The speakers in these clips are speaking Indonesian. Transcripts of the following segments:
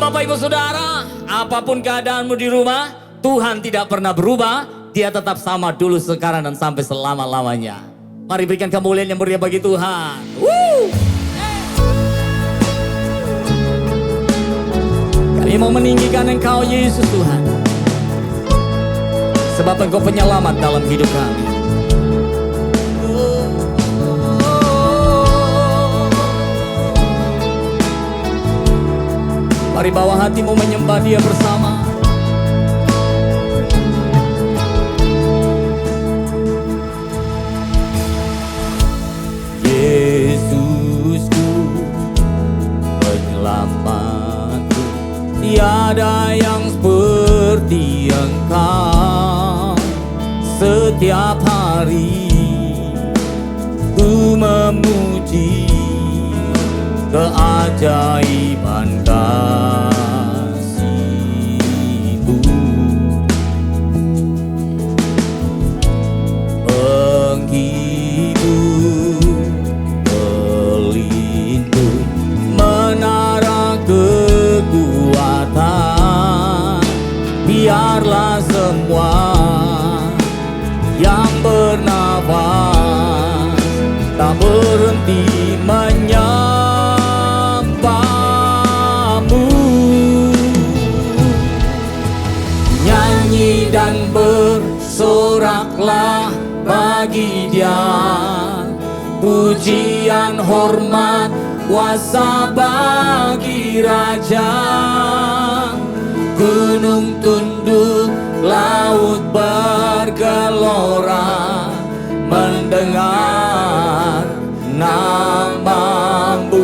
Bapak Ibu Saudara, apapun keadaanmu di rumah, Tuhan tidak pernah berubah. Dia tetap sama dulu, sekarang, dan sampai selama-lamanya. Mari berikan kemuliaan yang mulia bagi Tuhan. Kami mau meninggikan Engkau Yesus Tuhan, sebab Engkau penyelamat dalam hidup kami. Mari bawa hatimu menyembah Dia bersama. Yesusku, penyelamatku, tiada yang seperti Engkau. Setiap hari ku memuji keajaiban kasih-Mu. Penghibur, pelindung, menara kekuatan. Biarlah semua yang bernafas tak berhenti menyembah-Mu. Nyanyi dan bersoraklah bagi Dia, pujian, hormat, kuasa bagi Raja. Gunung tunduk, laut bergelora, mendengar nama-Mu.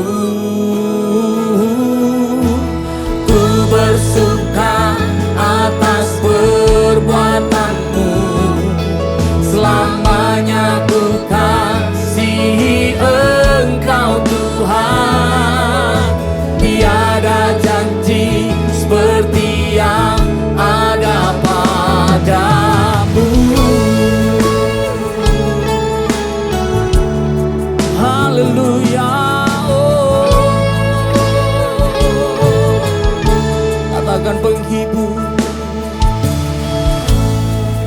Ku bersuka atas perbuatan-Mu, selamanya ku kasihi Engkau Tuhan. Tiada janji seperti yang ada padamu. Haleluya. Katakan penghibur,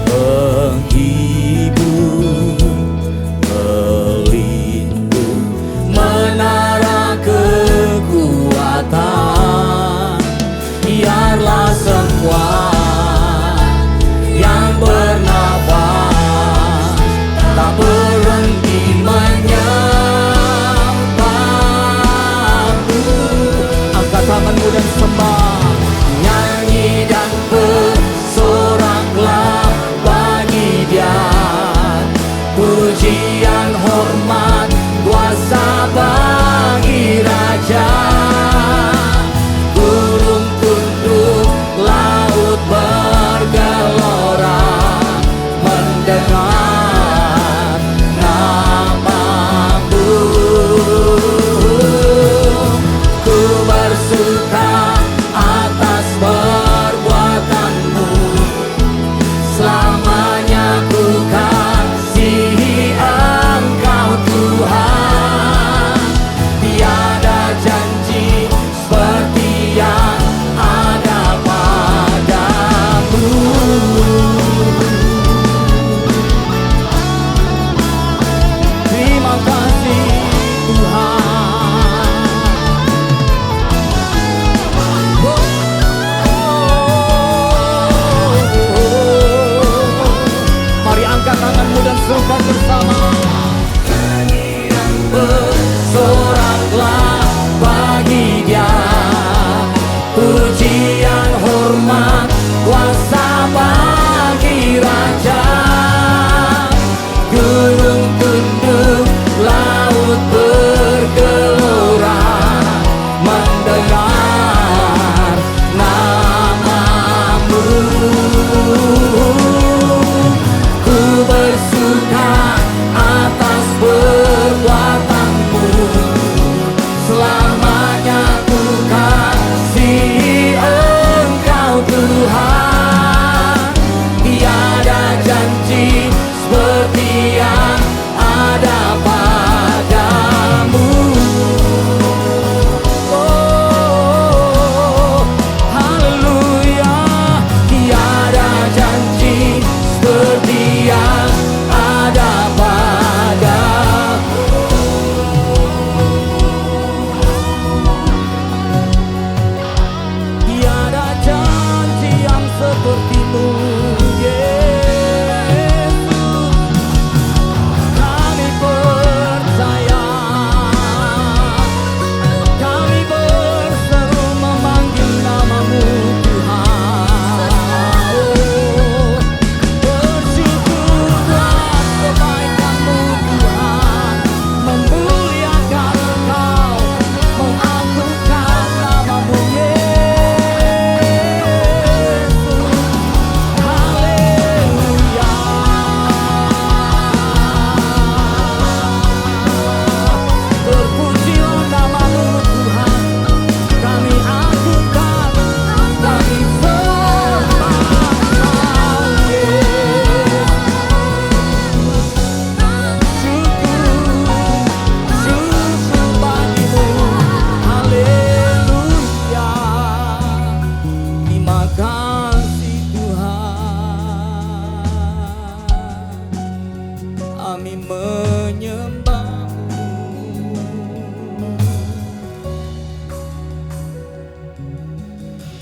penghibur, pelindung, menara kekuatan. Biarlah semua yang bernafas tak berhenti menyembah-Mu.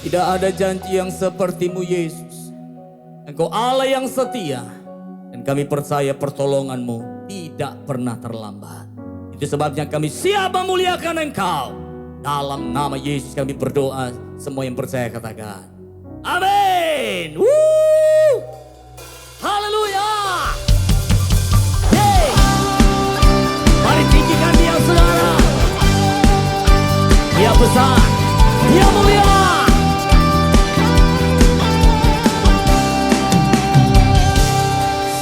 Tidak ada janji yang seperti-Mu Yesus. Engkau Allah yang setia. Dan kami percaya pertolongan-Mu tidak pernah terlambat. Itu sebabnya kami siap memuliakan Engkau. Dalam nama Yesus kami berdoa. Semua yang percaya katakan amin. Haleluya. Hey. Mari tinggikan Dia saudara. Dia besar, Dia mulia.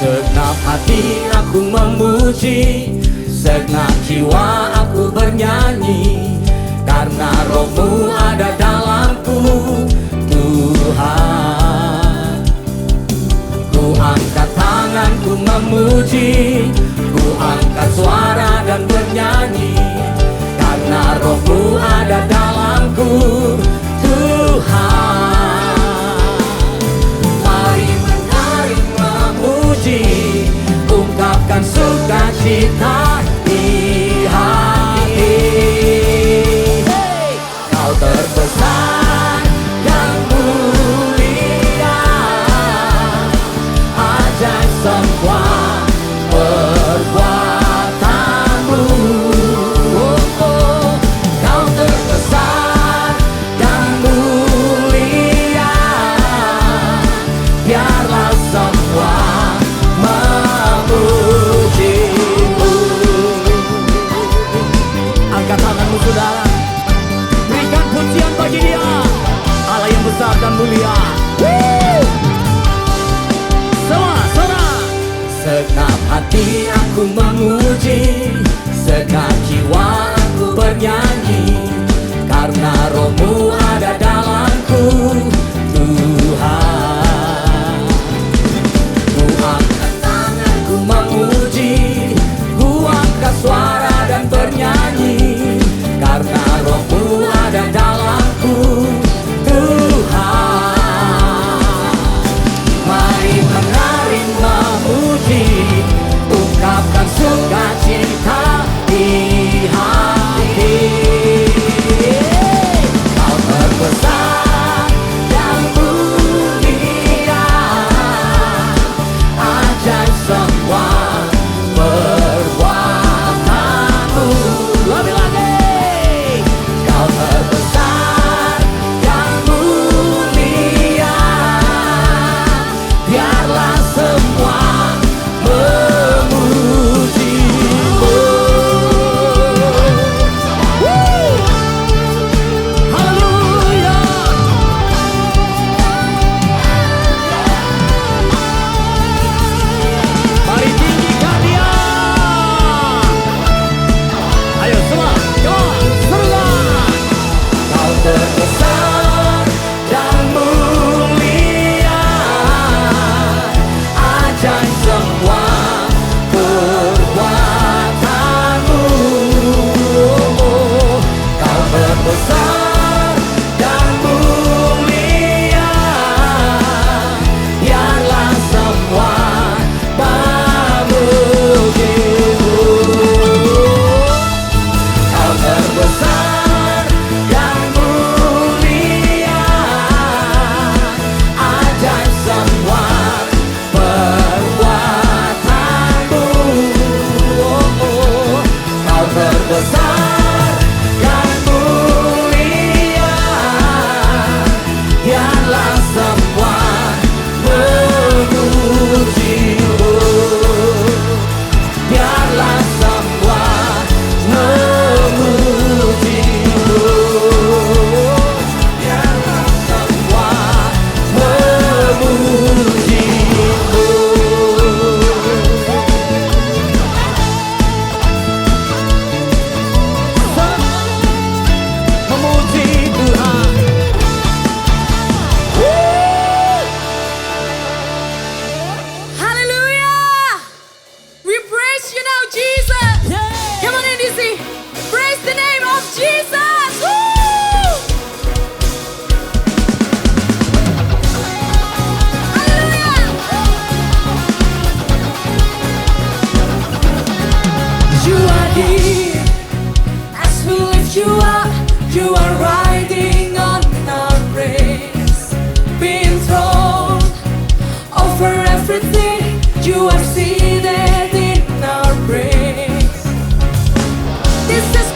Segenap hati aku memuji, segenap jiwa aku bernyanyi, karena Roh-Mu ada dalamku, Tuhan. Ku angkat tanganku memuji, ku angkat suara dan bernyanyi, karena Roh-Mu ada dalamku, Tuhan. Ungkapkan sukacita di hati. Kau terbesar dan mulia, ajaib semua perbuatan-Mu. Kau terbesar dan mulia, biarlah semua saudara, berikan pujian bagi Dia, Allah yang besar dan mulia. Semua saudara, segenap hati aku memuji, segenap jiwa aku bernyanyi, karena Roh-Mu ada dalamku, Tuhan. Ku angkat tanganku memuji, ku angkat suara dan bernyanyi, karena Roh-Mu ada dalamku, Tuhan. Mari menari memuji, ungkapkan sukacita di hati. Kau terbesar dan mulia, ajaib semua perbuatan-Mu. Lebih lagi. Kau terbesar dan mulia, biarlah semua memuji-Mu. Haleluya. Mari tinggikan Dia. Ayo semua, Kau terbesar dan mulia, ajaib semua perbuatan-Mu. Kau terbesar dan mulia, biarlah semua memuji-Mu. Kau terbesar dan mulia, ajaib semua perbuatan-Mu. Kau terbesar dan mulia, biarlah semua memuji-Mu. Biarlah semua memuji-Mu. Biarlah semua memuji-Mu.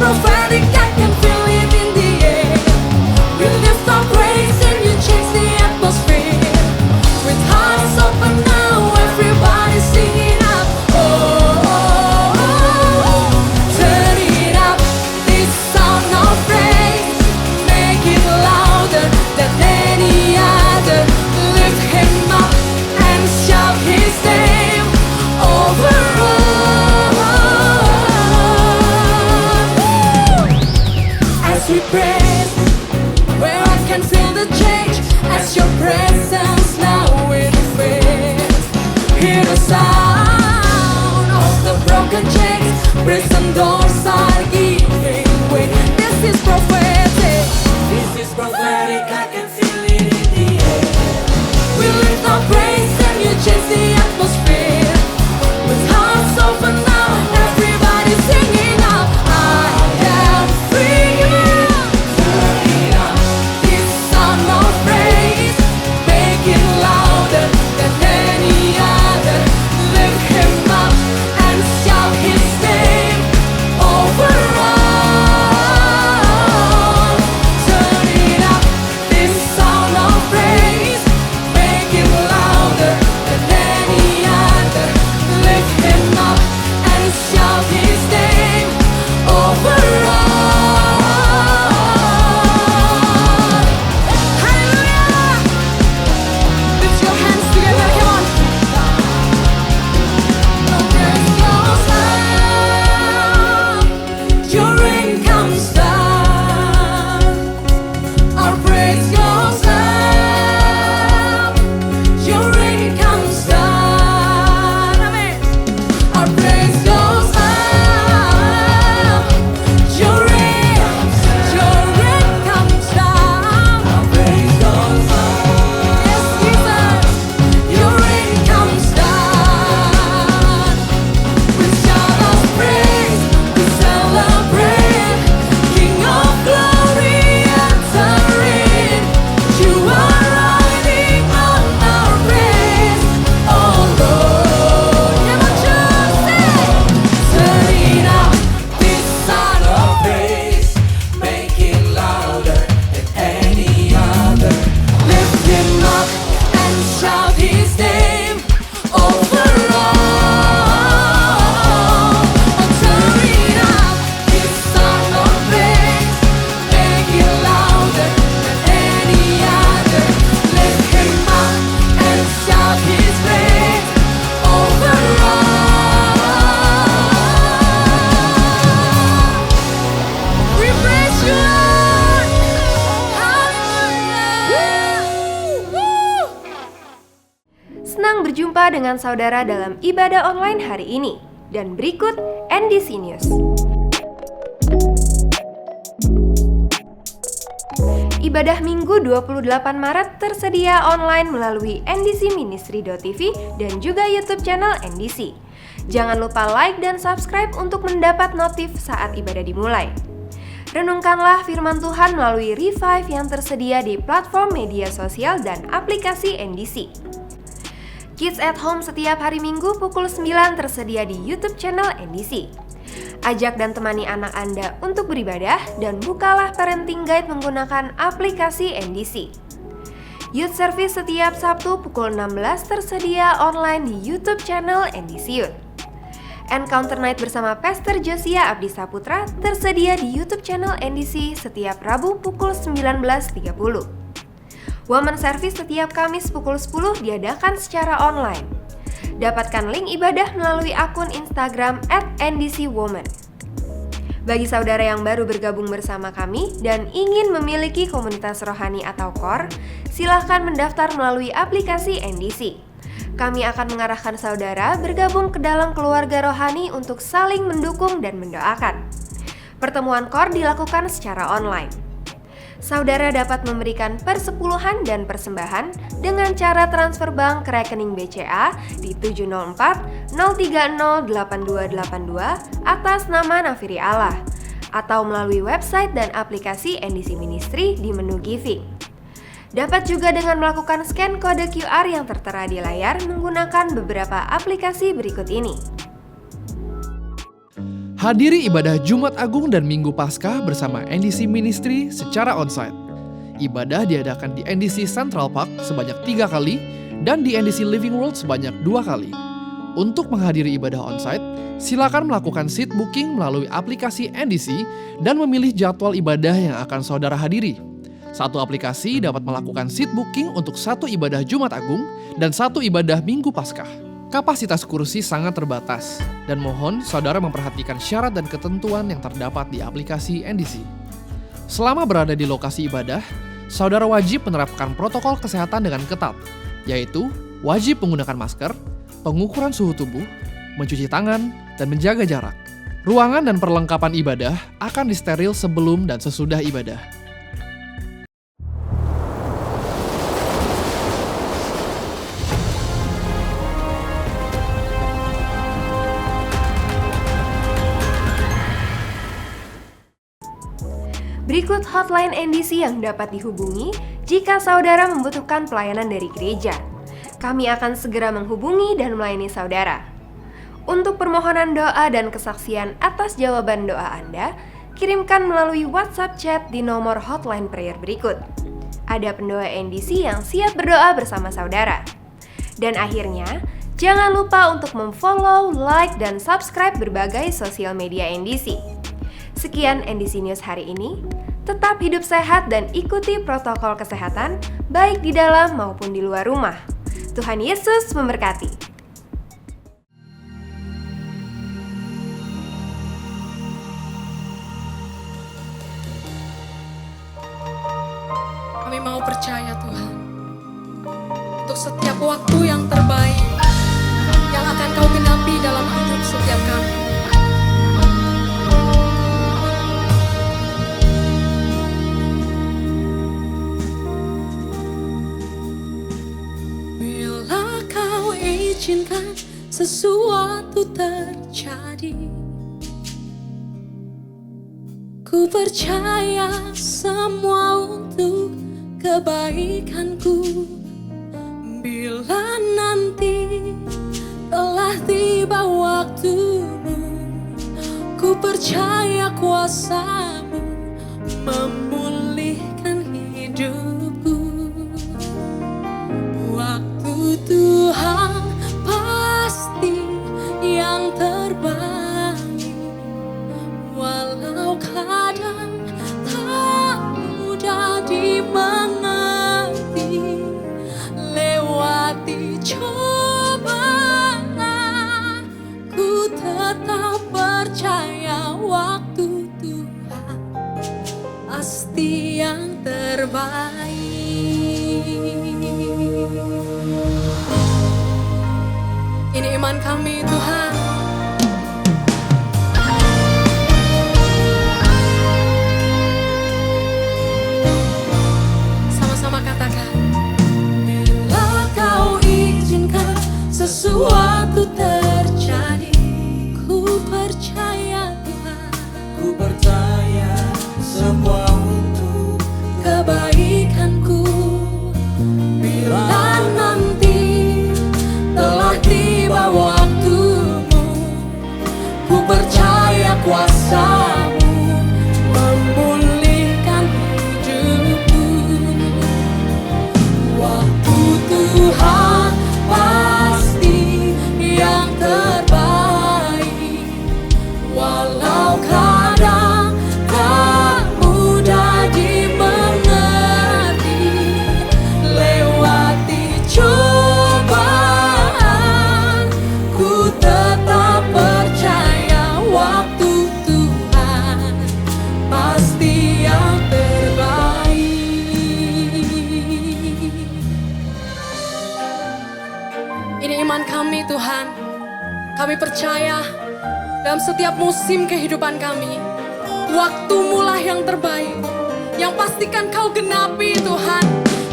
prophetic, I can feel it in the air. We lift our praise and you change the atmosphere. With hearts open now, everybody singing up. Oh, oh, oh. Turn it up, this sound of praise. Make it louder than any other. Lift him up and shout his name over all. As we praise, where I can feel the change, as your presence now will fade. Hear the sound of the broken chains, prison doors are giving way. This is prophetic. This is prophetic, I can feel it in the air. We lift our praise and you change the atmosphere. With hearts open now, everybody singing out, I am free. Turn it up, this sound of praise. Make it louder than any other. Lift him up and shout his name over all. Turn it up, this sound of praise. Make it louder than any other. Lift him up and shout his name over all. Hallelujah! Lift your hands together, come on. Praise goes up, your rain comes down. Our praise goes up, your rain comes down. Amen. Our praise goes up, your rain comes down. Our praise goes up. Yes, Jesus, your rain comes down. We shout out praise, we celebrate. King of glory, enter in. You are riding on our praise, oh Lord. Come on, just say, turn it up, this sound of praise. Make it louder than any other. Lift him up and shout his name over all. Oh, turn it up, this sound of praise. Make it louder than any other. Lift him up and shout his praise over all. We praise you, Lord. Hallelujah. Woo. Senang berjumpa dengan saudara dalam ibadah online hari ini. Dan berikut NDC News. Ibadah Minggu 28 Maret tersedia online melalui ndcministry.tv dan juga YouTube channel NDC. Jangan lupa like dan subscribe untuk mendapat notif saat ibadah dimulai. Renungkanlah firman Tuhan melalui Revive yang tersedia di platform media sosial dan aplikasi NDC. Kids at Home setiap hari Minggu pukul 9 tersedia di YouTube channel NDC. Ajak dan temani anak Anda untuk beribadah dan bukalah parenting guide menggunakan aplikasi NDC. Youth Service setiap Sabtu pukul 16 tersedia online di YouTube channel NDC Youth. Encounter Night bersama Pastor Josia Abdi Saputra tersedia di YouTube channel NDC setiap Rabu pukul 19.30. Woman Service setiap Kamis pukul 10 diadakan secara online. Dapatkan link ibadah melalui akun Instagram @ndcwoman. Bagi saudara yang baru bergabung bersama kami dan ingin memiliki komunitas rohani atau core, silahkan mendaftar melalui aplikasi NDC. Kami akan mengarahkan saudara bergabung ke dalam keluarga rohani untuk saling mendukung dan mendoakan. Pertemuan core dilakukan secara online. Saudara dapat memberikan persepuluhan dan persembahan dengan cara transfer bank ke rekening BCA di 704 030 8282 atas nama Nafiri Allah atau melalui website dan aplikasi NDC Ministry di menu Giving. Dapat juga dengan melakukan scan kode QR yang tertera di layar menggunakan beberapa aplikasi berikut ini. Hadiri ibadah Jumat Agung dan Minggu Paskah bersama NDC Ministry secara onsite. Ibadah diadakan di NDC Central Park sebanyak 3 kali dan di NDC Living World sebanyak 2 kali. Untuk menghadiri ibadah onsite, silakan melakukan seat booking melalui aplikasi NDC dan memilih jadwal ibadah yang akan saudara hadiri. Satu aplikasi dapat melakukan seat booking untuk 1 ibadah Jumat Agung dan 1 ibadah Minggu Paskah. Kapasitas kursi sangat terbatas, dan mohon saudara memperhatikan syarat dan ketentuan yang terdapat di aplikasi NDC. Selama berada di lokasi ibadah, saudara wajib menerapkan protokol kesehatan dengan ketat, yaitu wajib menggunakan masker, pengukuran suhu tubuh, mencuci tangan, dan menjaga jarak. Ruangan dan perlengkapan ibadah akan disteril sebelum dan sesudah ibadah. Berikut hotline NDC yang dapat dihubungi jika saudara membutuhkan pelayanan dari gereja. Kami akan segera menghubungi dan melayani saudara. Untuk permohonan doa dan kesaksian atas jawaban doa Anda, kirimkan melalui WhatsApp chat di nomor hotline prayer berikut. Ada pendoa NDC yang siap berdoa bersama saudara. Dan akhirnya, jangan lupa untuk memfollow, like, dan subscribe berbagai sosial media NDC. Sekian NDC News hari ini. Tetap hidup sehat dan ikuti protokol kesehatan, baik di dalam maupun di luar rumah. Tuhan Yesus memberkati. Kami mau percaya Tuhan, untuk setiap waktu yang terbaik yang akan Kau genapi dalam hidup setiap kami. Bila Kau izinkan sesuatu terjadi, ku percaya semua untuk kebaikanku. Bila nanti telah tiba waktumu, ku percaya kuasa-Mu memulihkan hidupku. Waktu Tuhan pasti yang terbaik, walau kadang tak mudah dimengerti. Lewati cobaan, ku tetap percaya waktu Tuhan pasti yang terbaik. Ini iman kami Tuhan. Sama-sama katakan. Bila Kau izinkan sesuatu terjadi, ku percaya Tuhan, Ku percaya semua untuk kebaikanku. Bila nanti telah tiba waktumu, ku percaya kuasa-Mu memulihkan hidupku. Waktu Tuhan pasti yang terbaik, walau kadang tak mudah dimengerti. Lewati cobaan, ku tetap percaya waktu Tuhan pasti yang terbaik. Ini iman kami Tuhan. Kami percaya dalam setiap musim kehidupan kami, waktu-Mu lah yang terbaik, yang pastikan Kau genapi Tuhan,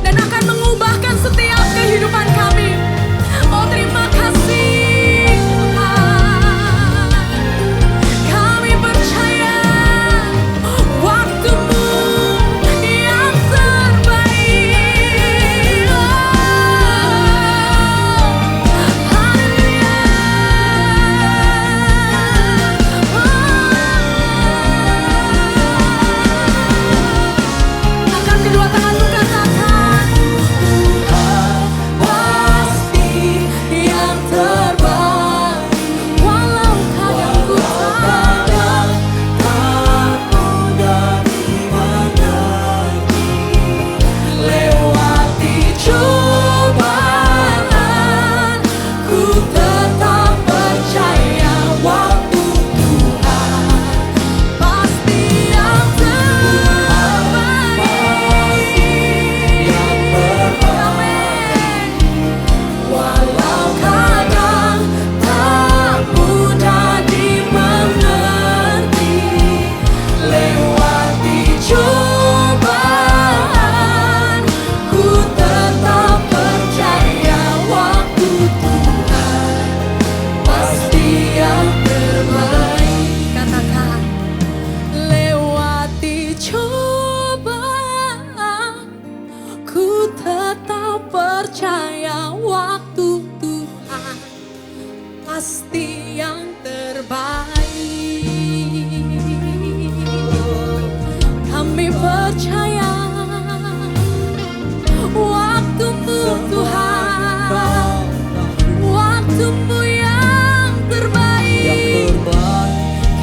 dan akan mengubahkan setiap kehidupan kami. Oh, terima kasih Tuhan. Kami percaya waktu-Mu yang terbaik. Haleluya. percaya waktumu Tuhan, waktumu yang terbaik.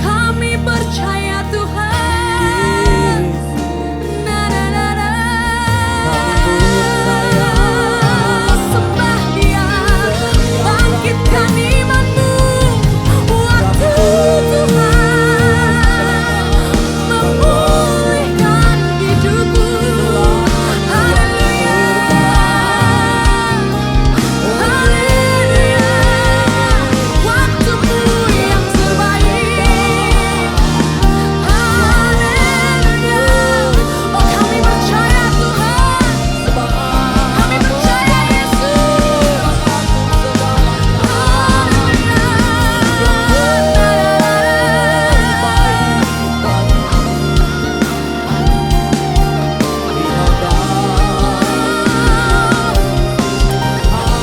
Kami percaya Tuhan. Na, na, na, na. Sembah Dia, bangkitkan imanmu. Waktu Tuhan memulihkan hidupku. Haleluya, haleluya. Waktumu yang terbaik. Haleluya. Oh, kami percaya Tuhan. Kami percaya Yesus.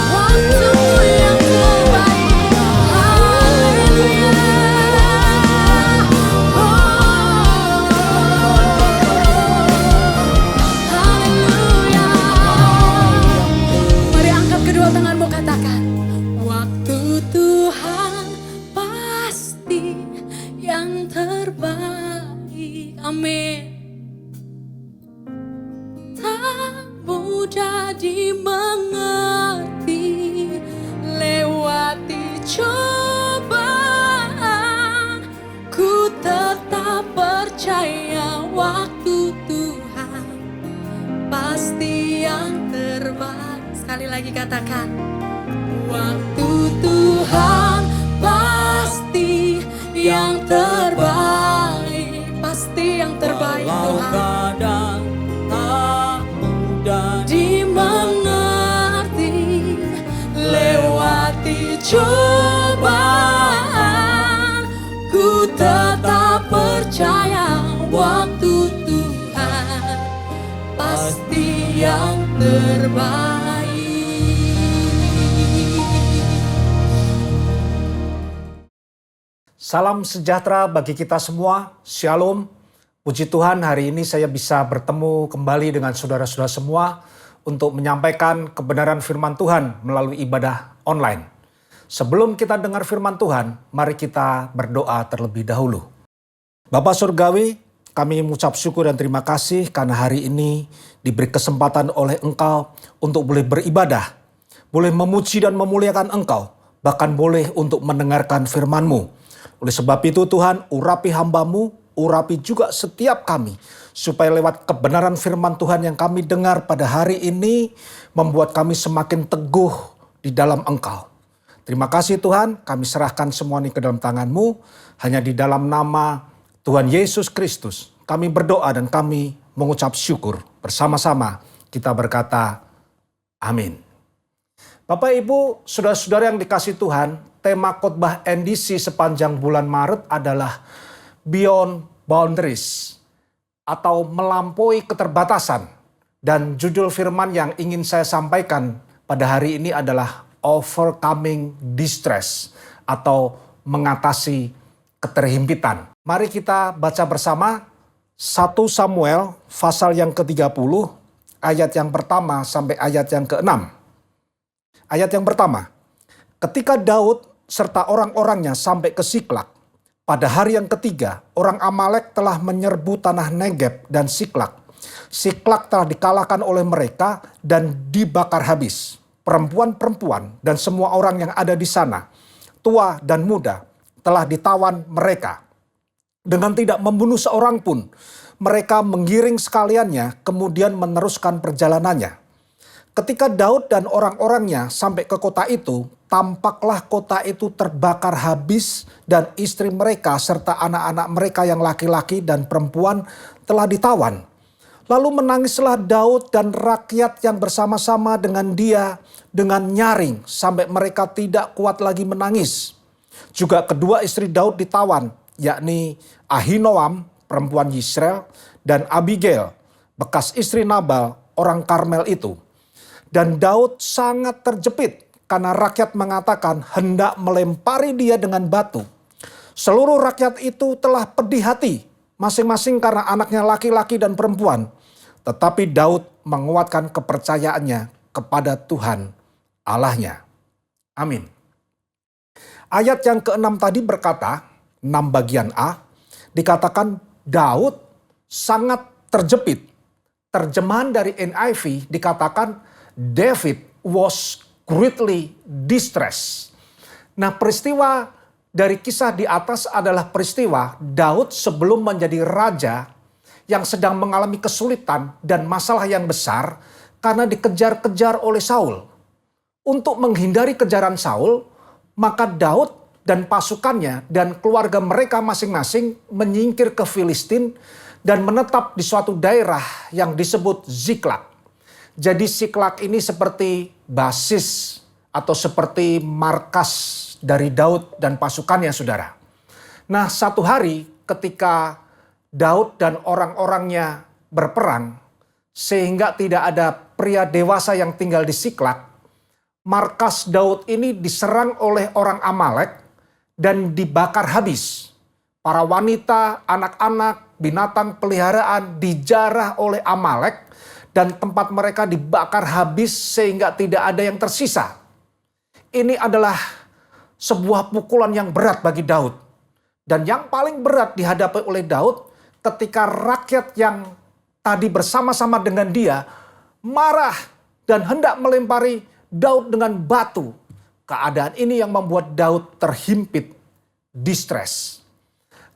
Waktumu yang terbaik. Haleluya. Haleluya. Mari angkat kedua tanganmu, katakan, waktu Tuhan pasti yang terbaik. Amin. Tak mudah dimengerti, lewati cobaan, ku tetap percaya waktu Tuhan pasti yang terbaik. Sekali lagi katakan, waktu Tuhan pasti yang terbaik. Pasti yang terbaik Walau Tuhan. kadang tak mudah Dimengerti, lewati cobaan, ku tetap percaya waktu Tuhan pasti yang terbaik. Salam sejahtera bagi kita semua, Shalom. Puji Tuhan, hari ini saya bisa bertemu kembali dengan saudara-saudara semua untuk menyampaikan kebenaran firman Tuhan melalui ibadah online. Sebelum kita dengar firman Tuhan, mari kita berdoa terlebih dahulu. Bapa Surgawi, kami mengucap syukur dan terima kasih karena hari ini diberi kesempatan oleh Engkau untuk boleh beribadah, boleh memuji dan memuliakan Engkau, bahkan boleh untuk mendengarkan firman-Mu. Oleh sebab itu Tuhan, urapi hamba-Mu, urapi juga setiap kami, supaya lewat kebenaran firman Tuhan yang kami dengar pada hari ini, membuat kami semakin teguh di dalam Engkau. Terima kasih Tuhan, kami serahkan semua ini ke dalam tangan-Mu, hanya di dalam nama Tuhan Yesus Kristus, kami berdoa dan kami mengucap syukur. Bersama-sama kita berkata, amin. Bapak Ibu, saudara-saudara yang dikasih Tuhan, tema khotbah NDC sepanjang bulan Maret adalah Beyond Boundaries atau melampaui keterbatasan. Dan judul firman yang ingin saya sampaikan pada hari ini adalah Overcoming Distress atau mengatasi keterhimpitan. Mari kita baca bersama 1 Samuel pasal yang ke-30 ayat yang pertama sampai ayat yang ke-6. Ayat yang pertama, ketika Daud serta orang-orangnya sampai ke Siklak, pada hari yang ketiga, orang Amalek telah menyerbu tanah Negeb dan Siklak. Siklak telah dikalahkan oleh mereka dan dibakar habis. Perempuan-perempuan dan semua orang yang ada di sana, tua dan muda, telah ditawan mereka. Dengan tidak membunuh seorang pun, mereka menggiring sekaliannya kemudian meneruskan perjalanannya. Ketika Daud dan orang-orangnya sampai ke kota itu, tampaklah kota itu terbakar habis dan istri mereka serta anak-anak mereka yang laki-laki dan perempuan telah ditawan. Lalu menangislah Daud dan rakyat yang bersama-sama dengan dia dengan nyaring sampai mereka tidak kuat lagi menangis. Juga kedua istri Daud ditawan, yakni Ahinoam, perempuan Yisrael, dan Abigail, bekas istri Nabal, orang Karmel itu. Dan Daud sangat terjepit karena rakyat mengatakan hendak melempari dia dengan batu. Seluruh rakyat itu telah pedih hati masing-masing karena anaknya laki-laki dan perempuan. Tetapi Daud menguatkan kepercayaannya kepada Tuhan Allahnya. Amin. Ayat yang ke-6 tadi berkata, 6 bagian A, dikatakan Daud sangat terjepit. Terjemahan dari NIV dikatakan David was greatly distressed. Nah, peristiwa dari kisah di atas adalah peristiwa Daud sebelum menjadi raja yang sedang mengalami kesulitan dan masalah yang besar karena dikejar-kejar oleh Saul. Untuk menghindari kejaran Saul, maka Daud dan pasukannya dan keluarga mereka masing-masing menyingkir ke Filistin dan menetap di suatu daerah yang disebut Ziklag. Jadi Ziklag ini seperti basis atau seperti markas dari Daud dan pasukannya, saudara. Nah, satu hari ketika Daud dan orang-orangnya berperang, sehingga tidak ada pria dewasa yang tinggal di Ziklag, markas Daud ini diserang oleh orang Amalek dan dibakar habis. Para wanita, anak-anak, binatang peliharaan dijarah oleh Amalek dan tempat mereka dibakar habis sehingga tidak ada yang tersisa. Ini adalah sebuah pukulan yang berat bagi Daud. Dan yang paling berat dihadapi oleh Daud ketika rakyat yang tadi bersama-sama dengan dia marah dan hendak melempari Daud dengan batu. Keadaan ini yang membuat Daud terhimpit, distress.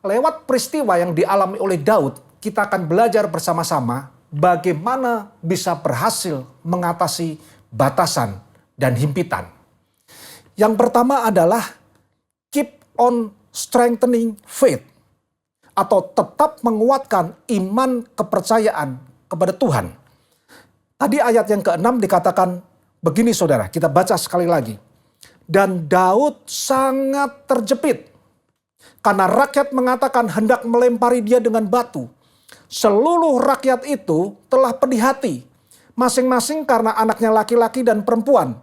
Lewat peristiwa yang dialami oleh Daud, kita akan belajar bersama-sama bagaimana bisa berhasil mengatasi batasan dan himpitan. Yang pertama adalah keep on strengthening faith, atau tetap menguatkan iman kepercayaan kepada Tuhan. Tadi ayat yang ke-6 dikatakan begini, saudara, kita baca sekali lagi. Dan Daud sangat terjepit karena rakyat mengatakan hendak melempari dia dengan batu. Seluruh rakyat itu telah pedih hati, masing-masing karena anaknya laki-laki dan perempuan.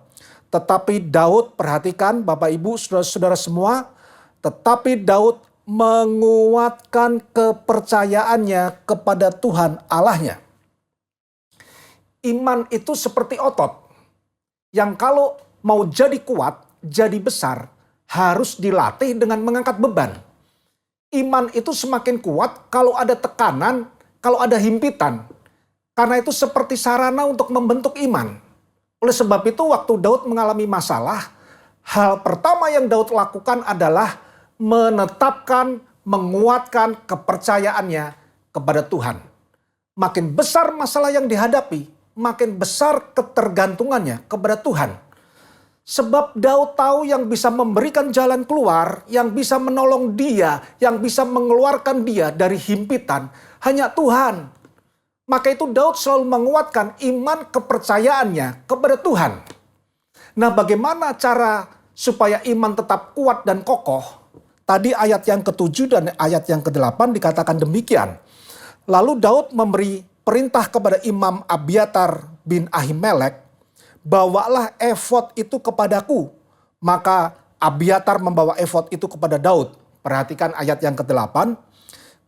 Tetapi Daud, perhatikan Bapak Ibu, saudara-saudara semua, tetapi Daud menguatkan kepercayaannya kepada Tuhan Allahnya. Iman itu seperti otot, yang kalau mau jadi kuat, jadi besar, harus dilatih dengan mengangkat beban. Iman itu semakin kuat kalau ada tekanan, kalau ada himpitan. Karena itu seperti sarana untuk membentuk iman. Oleh sebab itu waktu Daud mengalami masalah, hal pertama yang Daud lakukan adalah menetapkan, menguatkan kepercayaannya kepada Tuhan. Makin besar masalah yang dihadapi, makin besar ketergantungannya kepada Tuhan. Sebab Daud tahu yang bisa memberikan jalan keluar, yang bisa menolong dia, yang bisa mengeluarkan dia dari himpitan, hanya Tuhan. Maka itu Daud selalu menguatkan iman kepercayaannya kepada Tuhan. Nah, bagaimana cara supaya iman tetap kuat dan kokoh? Tadi ayat yang ke-7 dan ayat yang ke-8 dikatakan demikian. Lalu Daud memberi perintah kepada Imam Abiatar bin Ahimelek, bawalah efod itu kepadaku. Maka Abiatar membawa efod itu kepada Daud. Perhatikan ayat yang ke-8.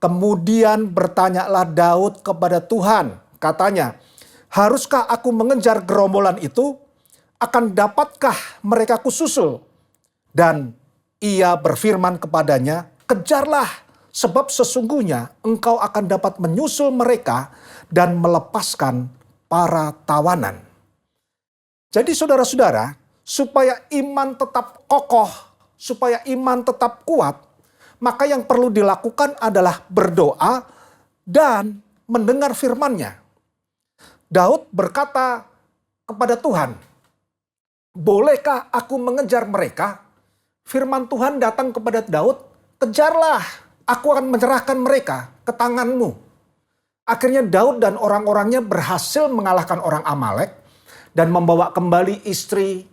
Kemudian bertanyalah Daud kepada Tuhan. Katanya, haruskah aku mengejar gerombolan itu? Akan dapatkah mereka kususul? Dan ia berfirman kepadanya, kejarlah, sebab sesungguhnya engkau akan dapat menyusul mereka dan melepaskan para tawanan. Jadi saudara-saudara, supaya iman tetap kokoh, supaya iman tetap kuat, maka yang perlu dilakukan adalah berdoa dan mendengar firman-Nya. Daud berkata kepada Tuhan, bolehkah aku mengejar mereka? Firman Tuhan datang kepada Daud, kejarlah, aku akan menyerahkan mereka ke tanganmu. Akhirnya Daud dan orang-orangnya berhasil mengalahkan orang Amalek dan membawa kembali istri,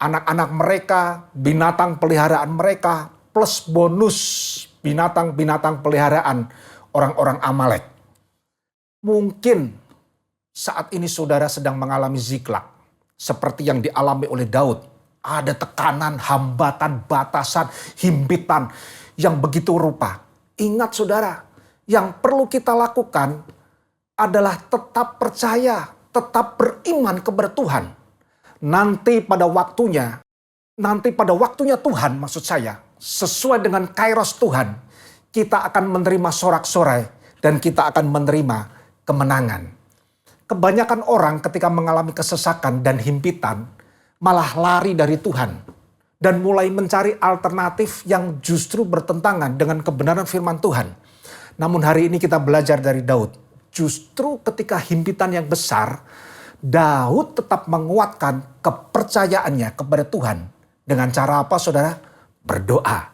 anak-anak mereka, binatang peliharaan mereka, plus bonus binatang-binatang peliharaan orang-orang Amalek. Mungkin saat ini saudara sedang mengalami Ziklag seperti yang dialami oleh Daud. Ada tekanan, hambatan, batasan, himpitan yang begitu rupa. Ingat saudara, yang perlu kita lakukan adalah tetap percaya, tetap beriman kepada Tuhan. Nanti pada waktunya Tuhan, maksud saya, sesuai dengan kairos Tuhan, kita akan menerima sorak-sorai dan kita akan menerima kemenangan. Kebanyakan orang ketika mengalami kesesakan dan himpitan malah lari dari Tuhan dan mulai mencari alternatif yang justru bertentangan dengan kebenaran firman Tuhan. Namun hari ini kita belajar dari Daud. Justru ketika himpitan yang besar, Daud tetap menguatkan kepercayaannya kepada Tuhan. Dengan cara apa, saudara? Berdoa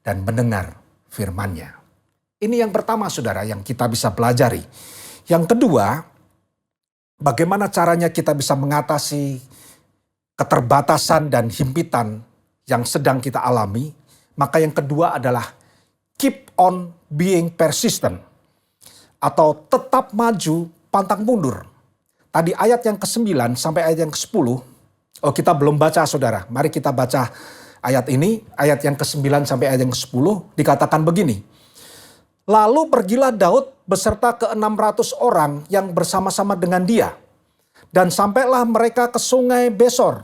dan mendengar firman-Nya. Ini yang pertama, saudara, yang kita bisa pelajari. Yang kedua, bagaimana caranya kita bisa mengatasi keterbatasan dan himpitan yang sedang kita alami? Maka yang kedua adalah keep on being persistent. Atau tetap maju, pantang mundur. Tadi ayat yang ke-9 sampai ayat yang ke-10. Oh, kita belum baca, saudara. Mari kita baca ayat ini. Ayat yang ke-9 sampai ayat yang ke-10 dikatakan begini. Lalu pergilah Daud beserta ke-600 orang yang bersama-sama dengan dia. Dan sampailah mereka ke sungai Besor.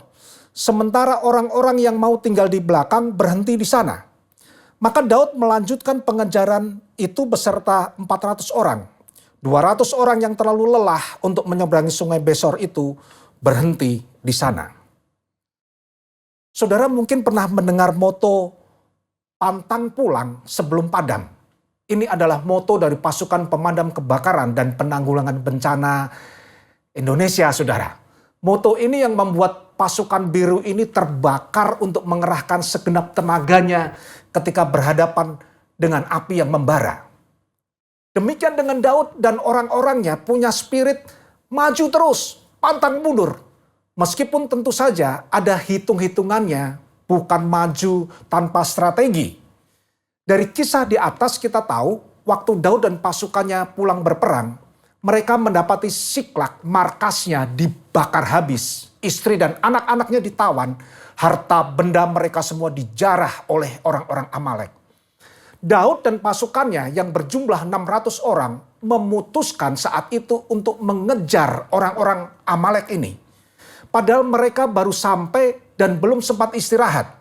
Sementara orang-orang yang mau tinggal di belakang berhenti di sana. Maka Daud melanjutkan pengejaran itu beserta 400 orang. 200 orang yang terlalu lelah untuk menyeberangi sungai Besor itu berhenti di sana. Saudara mungkin pernah mendengar moto pantang pulang sebelum padam. Ini adalah moto dari pasukan pemadam kebakaran dan penanggulangan bencana Indonesia, saudara. Moto ini yang membuat pasukan biru ini terbakar untuk mengerahkan segenap tenaganya ketika berhadapan dengan api yang membara. Demikian dengan Daud dan orang-orangnya punya spirit maju terus, pantang mundur. Meskipun tentu saja ada hitung-hitungannya, bukan maju tanpa strategi. Dari kisah di atas kita tahu, waktu Daud dan pasukannya pulang berperang, mereka mendapati Siklak, markasnya dibakar habis. Istri dan anak-anaknya ditawan, harta benda mereka semua dijarah oleh orang-orang Amalek. Daud dan pasukannya yang berjumlah 600 orang memutuskan saat itu untuk mengejar orang-orang Amalek ini. Padahal mereka baru sampai dan belum sempat istirahat.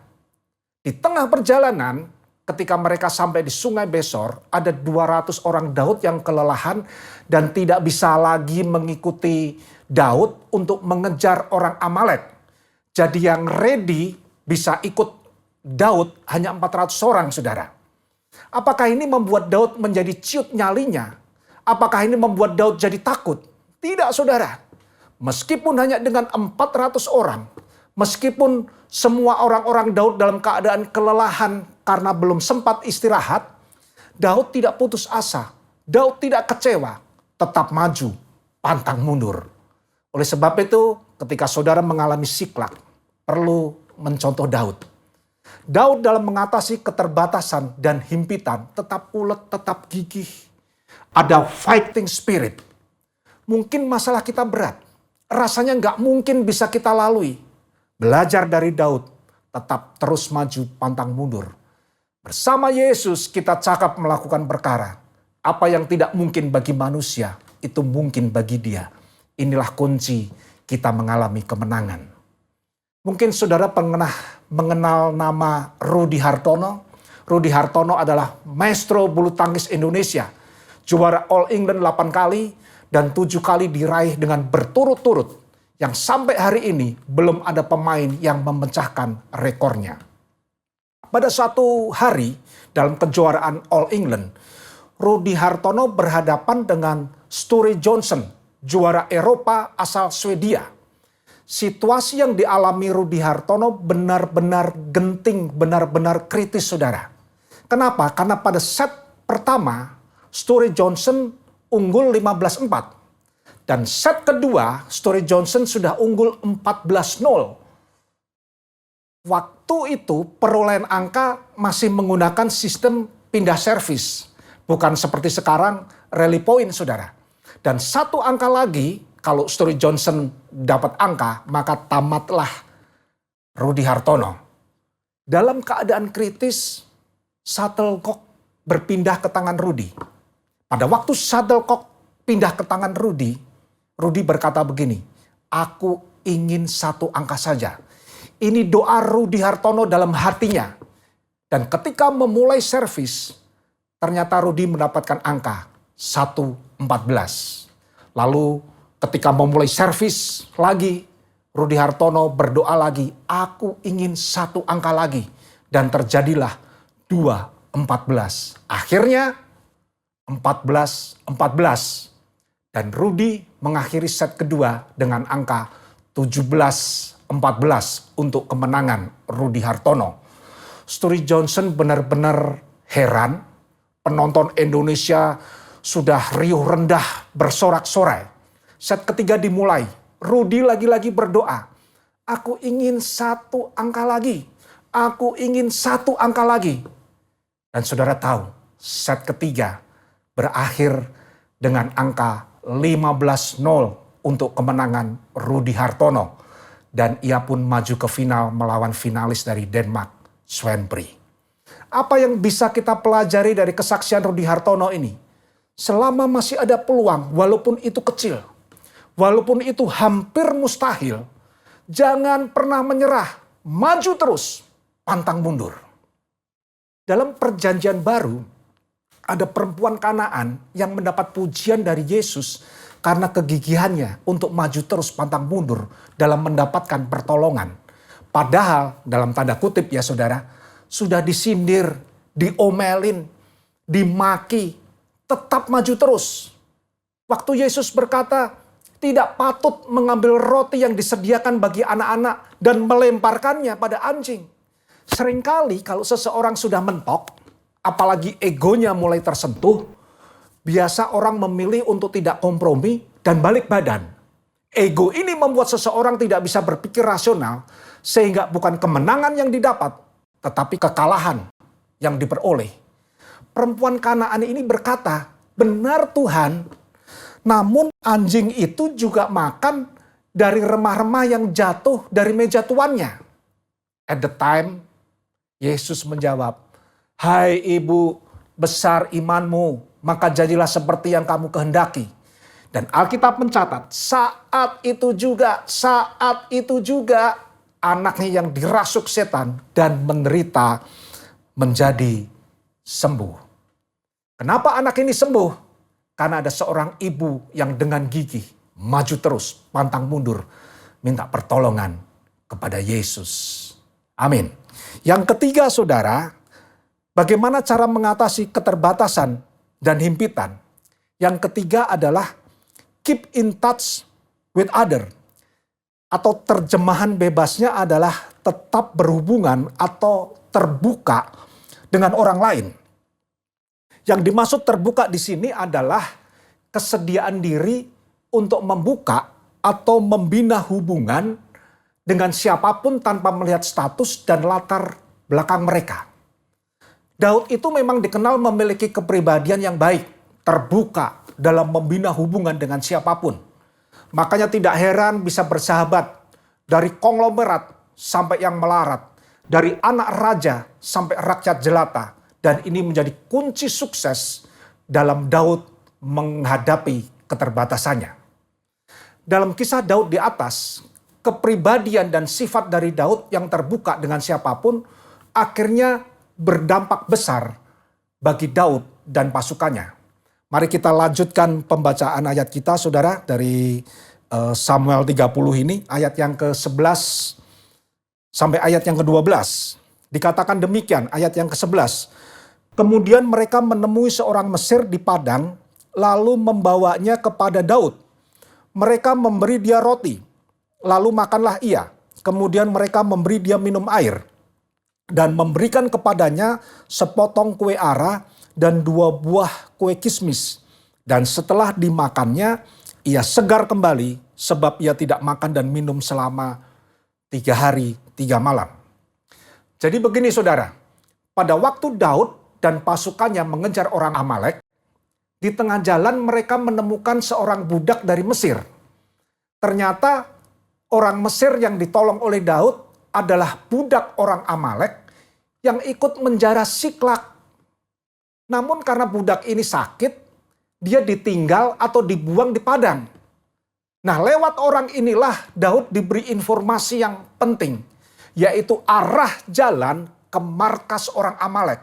Di tengah perjalanan, ketika mereka sampai di sungai Besor, ada 200 orang Daud yang kelelahan dan tidak bisa lagi mengikuti Daud untuk mengejar orang Amalek. Jadi yang ready bisa ikut Daud hanya 400 orang, saudara. Apakah ini membuat Daud menjadi ciut nyalinya? Apakah ini membuat Daud jadi takut? Tidak, saudara. Meskipun hanya dengan 400 orang, meskipun semua orang-orang Daud dalam keadaan kelelahan karena belum sempat istirahat, Daud tidak putus asa. Daud tidak kecewa, tetap maju, pantang mundur. Oleh sebab itu, ketika saudara mengalami Siklak, perlu mencontoh Daud. Daud dalam mengatasi keterbatasan dan himpitan tetap ulet, tetap gigih. Ada fighting spirit. Mungkin masalah kita berat. Rasanya nggak mungkin bisa kita lalui. Belajar dari Daud, tetap terus maju, pantang mundur. Bersama Yesus kita cakap melakukan perkara. Apa yang tidak mungkin bagi manusia, itu mungkin bagi Dia. Inilah kunci kita mengalami kemenangan. Mungkin saudara pernah mengenal nama Rudy Hartono. Rudy Hartono adalah maestro bulu tangkis Indonesia. Juara All England 8 kali dan 7 kali diraih dengan berturut-turut. Yang sampai hari ini belum ada pemain yang memecahkan rekornya. Pada suatu hari dalam kejuaraan All England, Rudy Hartono berhadapan dengan Sture Johnson, juara Eropa asal Swedia. Situasi yang dialami Rudy Hartono benar-benar genting, benar-benar kritis, saudara. Kenapa? Karena pada set pertama, Sture Johnson unggul 15-4. Dan set kedua, Sture Johnson sudah unggul 14-0. Waktu itu perolehan angka masih menggunakan sistem pindah servis. Bukan seperti sekarang rally point, saudara. Dan satu angka lagi, kalau Sture Johnson dapat angka, maka tamatlah Rudy Hartono. Dalam keadaan kritis, shuttlecock berpindah ke tangan Rudy. Pada waktu shuttlecock pindah ke tangan Rudy, Rudy berkata begini, aku ingin satu angka saja. Ini doa Rudy Hartono dalam hatinya. Dan ketika memulai servis, ternyata Rudy mendapatkan angka 114. Lalu ketika memulai servis lagi, Rudy Hartono berdoa lagi, aku ingin satu angka lagi. Dan terjadilah 214. Akhirnya 14-14. Dan Rudy mengakhiri set kedua dengan angka 17-14 untuk kemenangan Rudy Hartono. Story Johnson benar-benar heran. Penonton Indonesia sudah riuh rendah bersorak-sorai. Set ketiga dimulai. Rudy lagi-lagi berdoa. Aku ingin satu angka lagi. Aku ingin satu angka lagi. Dan saudara tahu, set ketiga berakhir dengan angka 15-0 untuk kemenangan Rudy Hartono. Dan ia pun maju ke final melawan finalis dari Denmark, Svenbri. Apa yang bisa kita pelajari dari kesaksian Rudy Hartono ini? Selama masih ada peluang, walaupun itu kecil, walaupun itu hampir mustahil, jangan pernah menyerah, maju terus, pantang mundur. Dalam perjanjian baru, ada perempuan Kanaan yang mendapat pujian dari Yesus karena kegigihannya untuk maju terus pantang mundur dalam mendapatkan pertolongan. Padahal dalam tanda kutip ya saudara, sudah disindir, diomelin, dimaki, tetap maju terus. Waktu Yesus berkata, tidak patut mengambil roti yang disediakan bagi anak-anak dan melemparkannya pada anjing. Seringkali kalau seseorang sudah mentok, apalagi egonya mulai tersentuh, biasa orang memilih untuk tidak kompromi dan balik badan. Ego ini membuat seseorang tidak bisa berpikir rasional, sehingga bukan kemenangan yang didapat, tetapi kekalahan yang diperoleh. Perempuan Kanaan ini berkata, benar Tuhan, namun anjing itu juga makan dari remah-remah yang jatuh dari meja tuannya. At the time, Yesus menjawab, hai ibu, besar imanmu, maka jadilah seperti yang kamu kehendaki. Dan Alkitab mencatat, saat itu juga anaknya yang dirasuk setan dan menderita menjadi sembuh. Kenapa anak ini sembuh? Karena ada seorang ibu yang dengan gigih maju terus, pantang mundur, minta pertolongan kepada Yesus. Amin. Yang ketiga saudara, bagaimana cara mengatasi keterbatasan dan himpitan? Yang ketiga adalah keep in touch with other. Atau terjemahan bebasnya adalah tetap berhubungan atau terbuka dengan orang lain. Yang dimaksud terbuka di sini adalah kesediaan diri untuk membuka atau membina hubungan dengan siapapun tanpa melihat status dan latar belakang mereka. Daud itu memang dikenal memiliki kepribadian yang baik, terbuka dalam membina hubungan dengan siapapun. Makanya tidak heran bisa bersahabat dari konglomerat sampai yang melarat, dari anak raja sampai rakyat jelata. Dan ini menjadi kunci sukses dalam Daud menghadapi keterbatasannya. Dalam kisah Daud di atas, kepribadian dan sifat dari Daud yang terbuka dengan siapapun akhirnya berdampak besar bagi Daud dan pasukannya. Mari kita lanjutkan pembacaan ayat kita saudara dari Samuel 30 ini, ayat yang ke-11 sampai ayat yang ke-12. Dikatakan demikian, ayat yang ke-11. Kemudian mereka menemui seorang Mesir di padang, lalu membawanya kepada Daud. Mereka memberi dia roti, lalu makanlah ia. Kemudian mereka memberi dia minum air, dan memberikan kepadanya sepotong kue ara dan 2 buah kue kismis. Dan setelah dimakannya, ia segar kembali, sebab ia tidak makan dan minum selama 3 hari 3 malam. Jadi begini saudara, pada waktu Daud dan pasukannya mengejar orang Amalek, di tengah jalan mereka menemukan seorang budak dari Mesir. Ternyata orang Mesir yang ditolong oleh Daud adalah budak orang Amalek yang ikut menjara Siklak. Namun karena budak ini sakit, dia ditinggal atau dibuang di padang. Nah, lewat orang inilah Daud diberi informasi yang penting, yaitu arah jalan ke markas orang Amalek.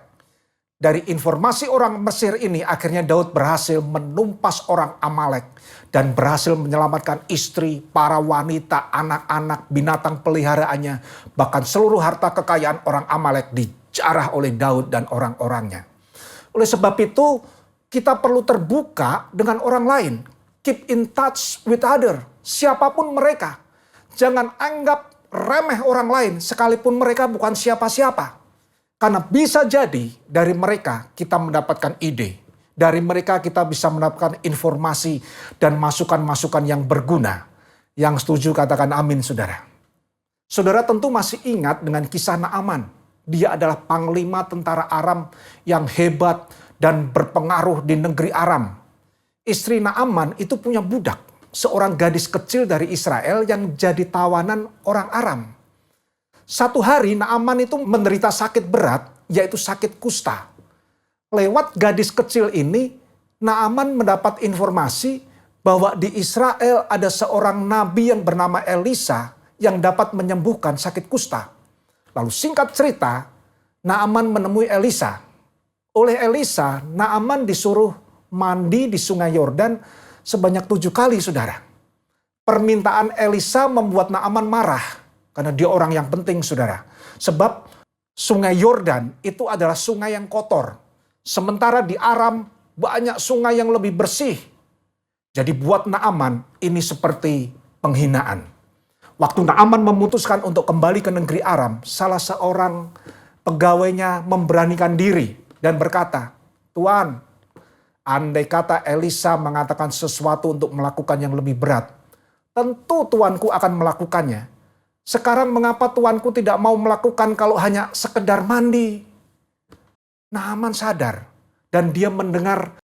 Dari informasi orang Mesir ini, akhirnya Daud berhasil menumpas orang Amalek dan berhasil menyelamatkan istri, para wanita, anak-anak, binatang peliharaannya, bahkan seluruh harta kekayaan orang Amalek dijarah oleh Daud dan orang-orangnya. Oleh sebab itu, kita perlu terbuka dengan orang lain. Keep in touch with other, siapapun mereka. Jangan anggap remeh orang lain sekalipun mereka bukan siapa-siapa. Karena bisa jadi dari mereka kita mendapatkan ide. Dari mereka kita bisa mendapatkan informasi dan masukan-masukan yang berguna. Yang setuju katakan amin, saudara. Saudara tentu masih ingat dengan kisah Naaman. Dia adalah panglima tentara Aram yang hebat dan berpengaruh di negeri Aram. Istri Naaman itu punya budak, seorang gadis kecil dari Israel yang jadi tawanan orang Aram. Satu hari Naaman itu menderita sakit berat, yaitu sakit kusta. Lewat gadis kecil ini, Naaman mendapat informasi bahwa di Israel ada seorang nabi yang bernama Elisa yang dapat menyembuhkan sakit kusta. Lalu singkat cerita, Naaman menemui Elisa. Oleh Elisa, Naaman disuruh mandi di sungai Yordan sebanyak 7 kali, saudara. Permintaan Elisa membuat Naaman marah. Karena dia orang yang penting, saudara. Sebab sungai Yordan itu adalah sungai yang kotor. Sementara di Aram banyak sungai yang lebih bersih. Jadi buat Naaman ini seperti penghinaan. Waktu Naaman memutuskan untuk kembali ke negeri Aram, salah seorang pegawainya memberanikan diri dan berkata, "Tuan, andai kata Elisa mengatakan sesuatu untuk melakukan yang lebih berat, tentu tuanku akan melakukannya. Sekarang mengapa tuanku tidak mau melakukan kalau hanya sekedar mandi?" Naaman sadar dan dia mendengar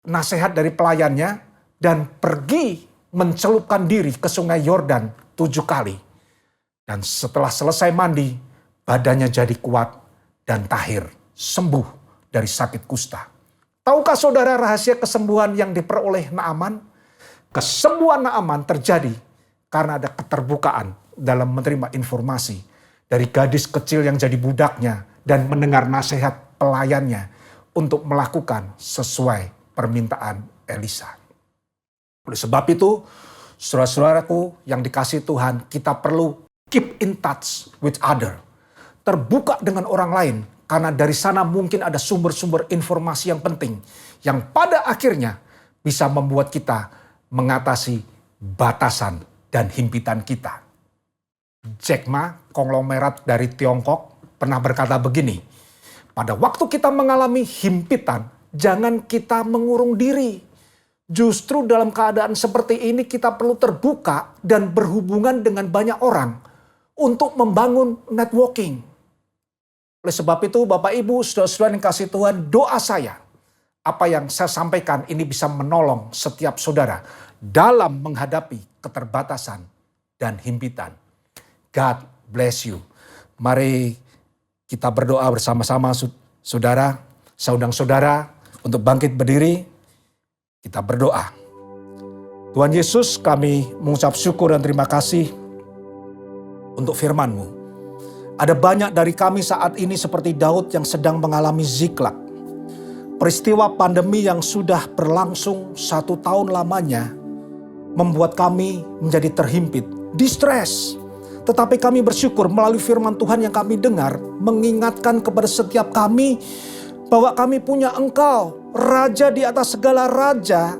nasihat dari pelayannya dan pergi mencelupkan diri ke sungai Yordan 7 kali. Dan setelah selesai mandi, badannya jadi kuat dan tahir, sembuh dari sakit kusta. Tahukah saudara rahasia kesembuhan yang diperoleh Naaman? Kesembuhan Naaman terjadi karena ada keterbukaan dalam menerima informasi dari gadis kecil yang jadi budaknya dan mendengar nasihat pelayannya untuk melakukan sesuai permintaan Elisa. Oleh sebab itu, saudara-saudaraku yang dikasihi Tuhan, kita perlu keep in touch with other. Terbuka dengan orang lain. Karena dari sana mungkin ada sumber-sumber informasi yang penting. Yang pada akhirnya bisa membuat kita mengatasi batasan dan himpitan kita. Jack Ma, konglomerat dari Tiongkok, pernah berkata begini. Pada waktu kita mengalami himpitan, jangan kita mengurung diri. Justru dalam keadaan seperti ini kita perlu terbuka dan berhubungan dengan banyak orang untuk membangun networking. Oleh sebab itu, Bapak Ibu, saudara-saudara yang kasih Tuhan, doa saya, apa yang saya sampaikan ini bisa menolong setiap saudara dalam menghadapi keterbatasan dan himpitan. God bless you. Mari kita berdoa bersama-sama, saudara. Saya undang saudara untuk bangkit berdiri. Kita berdoa. Tuhan Yesus, kami mengucap syukur dan terima kasih untuk firman-Mu. Ada banyak dari kami saat ini seperti Daud yang sedang mengalami Ziklag. Peristiwa pandemi yang sudah berlangsung 1 tahun lamanya membuat kami menjadi terhimpit, distres. Tetapi kami bersyukur melalui firman Tuhan yang kami dengar mengingatkan kepada setiap kami bahwa kami punya Engkau, Raja di atas segala raja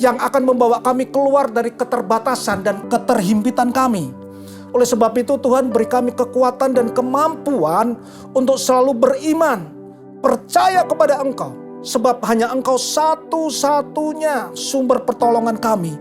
yang akan membawa kami keluar dari keterbatasan dan keterhimpitan kami. Oleh sebab itu Tuhan beri kami kekuatan dan kemampuan untuk selalu beriman, percaya kepada Engkau. Sebab hanya Engkau satu-satunya sumber pertolongan kami,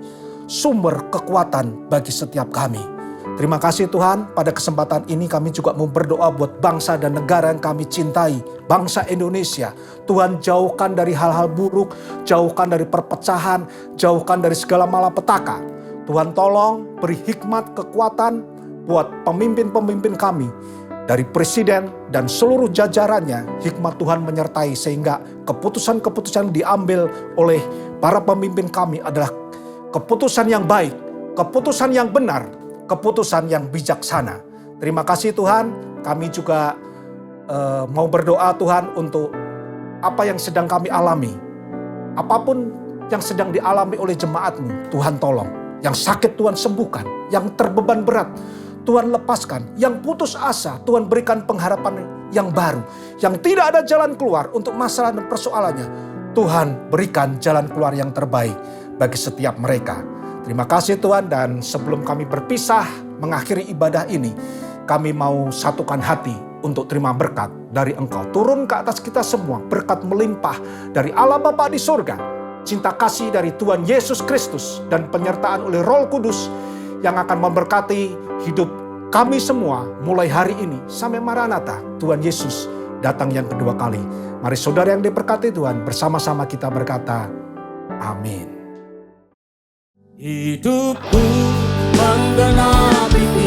sumber kekuatan bagi setiap kami. Terima kasih Tuhan, pada kesempatan ini kami juga mau berdoa buat bangsa dan negara yang kami cintai, bangsa Indonesia. Tuhan jauhkan dari hal-hal buruk, jauhkan dari perpecahan, jauhkan dari segala malapetaka. Tuhan tolong beri hikmat, kekuatan buat pemimpin-pemimpin kami dari presiden dan seluruh jajarannya, hikmat Tuhan menyertai sehingga keputusan-keputusan diambil oleh para pemimpin kami adalah keputusan yang baik, keputusan yang benar, keputusan yang bijaksana. Terima kasih Tuhan, kami juga mau berdoa Tuhan untuk apa yang sedang kami alami. Apapun yang sedang dialami oleh jemaat-Mu, Tuhan tolong. Yang sakit Tuhan sembuhkan, yang terbeban berat Tuhan lepaskan, yang putus asa Tuhan berikan pengharapan yang baru, yang tidak ada jalan keluar untuk masalah dan persoalannya, Tuhan berikan jalan keluar yang terbaik bagi setiap mereka. Terima kasih Tuhan, dan sebelum kami berpisah mengakhiri ibadah ini, kami mau satukan hati untuk terima berkat dari Engkau. Turun ke atas kita semua, berkat melimpah dari Allah Bapa di surga, cinta kasih dari Tuhan Yesus Kristus, dan penyertaan oleh Roh Kudus yang akan memberkati hidup kami semua mulai hari ini sampai Maranatha, Tuhan Yesus datang yang kedua kali. Mari saudara yang diberkati Tuhan, bersama-sama kita berkata, amin. Hidupku menggenapi